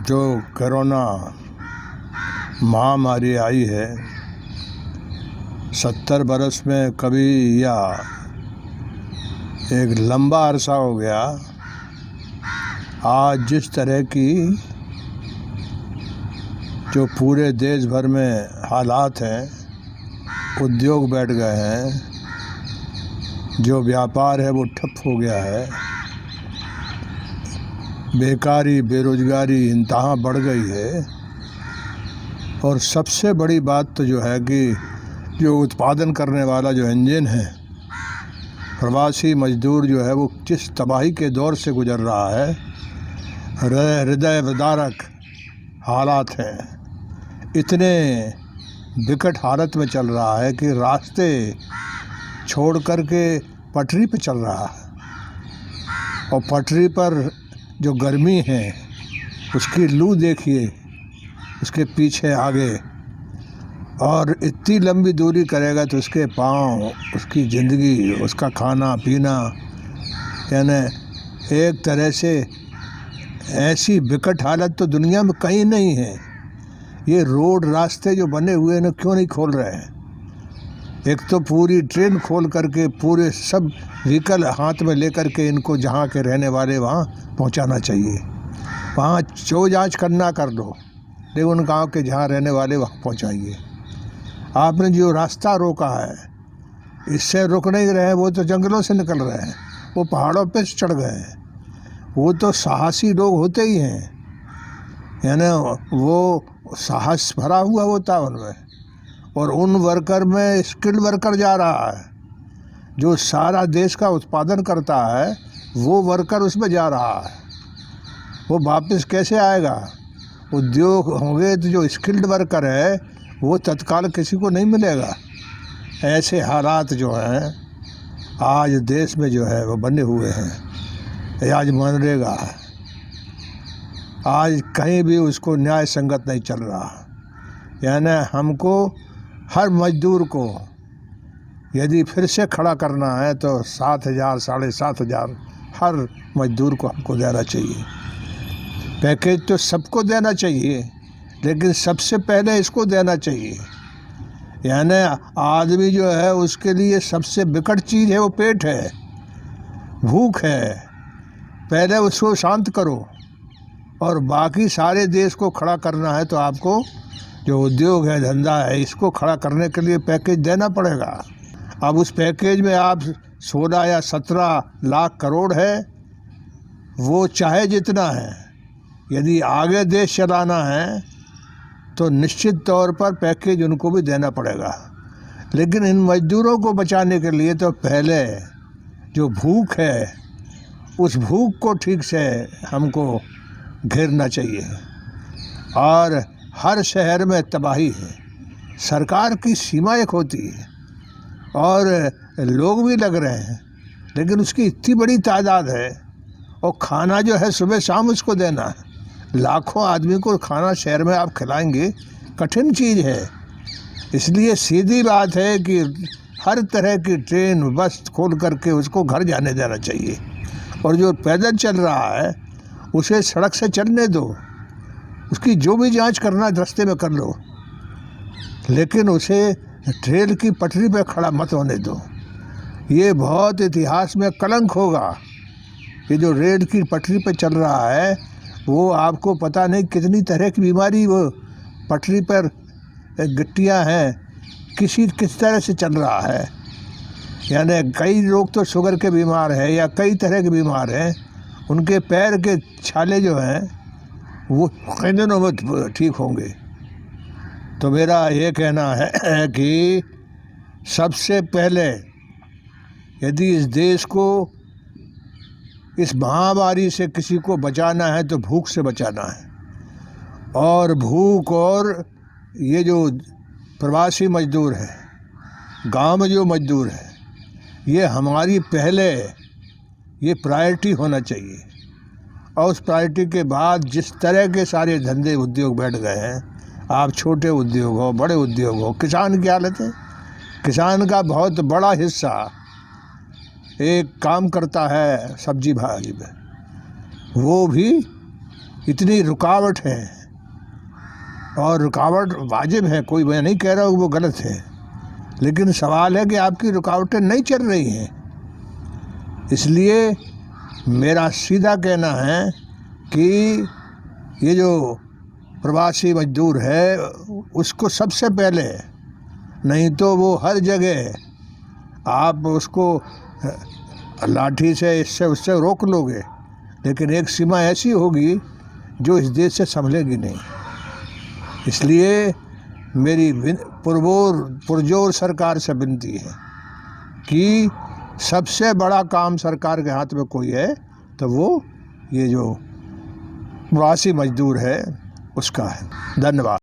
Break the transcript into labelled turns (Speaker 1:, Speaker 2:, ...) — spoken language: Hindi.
Speaker 1: जो कोरोना महामारी आई है 70 बरस में कभी या एक लंबा अरसा हो गया। आज जिस तरह की जो पूरे देश भर में हालात हैं, उद्योग बैठ गए हैं, जो व्यापार है वो ठप हो गया है, बेकारी बेरोजगारी इंतहा बढ़ गई है। और सबसे बड़ी बात तो जो है कि जो उत्पादन करने वाला जो इंजन है, प्रवासी मजदूर जो है वो जिस तबाही के दौर से गुजर रहा है, हृदय विदारक हालात हैं। इतने विकट हालत में चल रहा है कि रास्ते छोड़ कर के पटरी पे चल रहा है। और पटरी पर जो गर्मी है उसकी लू देखिए, उसके पीछे आगे, और इतनी लंबी दूरी करेगा तो उसके पाँव, उसकी ज़िंदगी, उसका खाना पीना, यानी एक तरह से ऐसी विकट हालत तो दुनिया में कहीं नहीं है। ये रोड रास्ते जो बने हुए हैं ना, क्यों नहीं खोल रहे हैं? एक तो पूरी ट्रेन खोल करके पूरे सब व्हीकल हाथ में लेकर के इनको जहाँ के रहने वाले वहाँ पहुँचाना चाहिए। वहाँ जो जाँच करना कर लो, लेकिन उन गाँव के जहाँ रहने वाले वहाँ पहुँचाइए। आपने जो रास्ता रोका है, इससे रुक नहीं रहे, वो तो जंगलों से निकल रहे हैं, वो पहाड़ों पे चढ़ गए हैं। वो तो साहसी लोग होते ही हैं, यानी वो साहस भरा हुआ होता है उनमें। और उन वर्कर में स्किल्ड वर्कर जा रहा है, जो सारा देश का उत्पादन करता है, वो वर्कर उसमें जा रहा है। वो वापस कैसे आएगा? उद्योग होंगे तो जो स्किल्ड वर्कर है वो तत्काल किसी को नहीं मिलेगा। ऐसे हालात जो हैं आज देश में जो है वो बने हुए हैं। आज मनरेगा है, आज कहीं भी उसको न्याय संगत नहीं चल रहा। यानी हमको हर मजदूर को यदि फिर से खड़ा करना है तो 7,000 7,500 हर मजदूर को हमको देना चाहिए। पैकेज तो सबको देना चाहिए, लेकिन सबसे पहले इसको देना चाहिए। यानी आदमी जो है उसके लिए सबसे विकट चीज़ है वो पेट है, भूख है। पहले उसको शांत करो, और बाकी सारे देश को खड़ा करना है तो आपको जो उद्योग है, धंधा है, इसको खड़ा करने के लिए पैकेज देना पड़ेगा। अब उस पैकेज में आप 16 या 17 लाख करोड़ है, वो चाहे जितना है, यदि आगे देश चलाना है तो निश्चित तौर पर पैकेज उनको भी देना पड़ेगा। लेकिन इन मजदूरों को बचाने के लिए तो पहले जो भूख है, उस भूख को ठीक से हमको घेरना चाहिए। और हर शहर में तबाही है। सरकार की सीमा एक होती है और लोग भी लग रहे हैं, लेकिन उसकी इतनी बड़ी तादाद है, और खाना जो है सुबह शाम उसको देना है। लाखों आदमी को खाना शहर में आप खिलाएंगे, कठिन चीज़ है। इसलिए सीधी बात है कि हर तरह की ट्रेन बस खोल करके उसको घर जाने देना चाहिए। और जो पैदल चल रहा है उसे सड़क से चलने दो, उसकी जो भी जांच करना रास्ते में कर लो, लेकिन उसे ट्रेन की पटरी पे खड़ा मत होने दो। ये बहुत इतिहास में कलंक होगा। ये जो रेल की पटरी पे चल रहा है वो आपको पता नहीं कितनी तरह की बीमारी, वो पटरी पर गिट्टियाँ हैं, किस तरह से चल रहा है। यानी कई लोग तो शुगर के बीमार हैं या कई तरह के बीमार हैं, उनके पैर के छाले जो हैं वो कई दिनों में ठीक होंगे। तो मेरा ये कहना है कि सबसे पहले यदि इस देश को इस महामारी से किसी को बचाना है तो भूख से बचाना है। और भूख, और ये जो प्रवासी मजदूर है, गांव में जो मजदूर है, ये हमारी पहले ये प्रायोरिटी होना चाहिए। और उस प्रायोरिटी के बाद जिस तरह के सारे धंधे उद्योग बैठ गए हैं, आप छोटे उद्योग हो, बड़े उद्योग हो, किसान की हालत है। किसान का बहुत बड़ा हिस्सा एक काम करता है सब्जी भाजी में, वो भी इतनी रुकावट है, और रुकावट वाजिब है, कोई मैं नहीं कह रहा हूँ वो गलत है, लेकिन सवाल है कि आपकी रुकावटें नहीं चल रही हैं। इसलिए मेरा सीधा कहना है कि ये जो प्रवासी मजदूर है उसको सबसे पहले, नहीं तो वो हर जगह आप उसको लाठी से इससे उससे रोक लोगे, लेकिन एक सीमा ऐसी होगी जो इस देश से संभलेगी नहीं। इसलिए मेरी पुरजोर सरकार से विनती है कि सबसे बड़ा काम सरकार के हाथ में कोई है तो वो ये जो प्रवासी मजदूर है उसका है। धन्यवाद।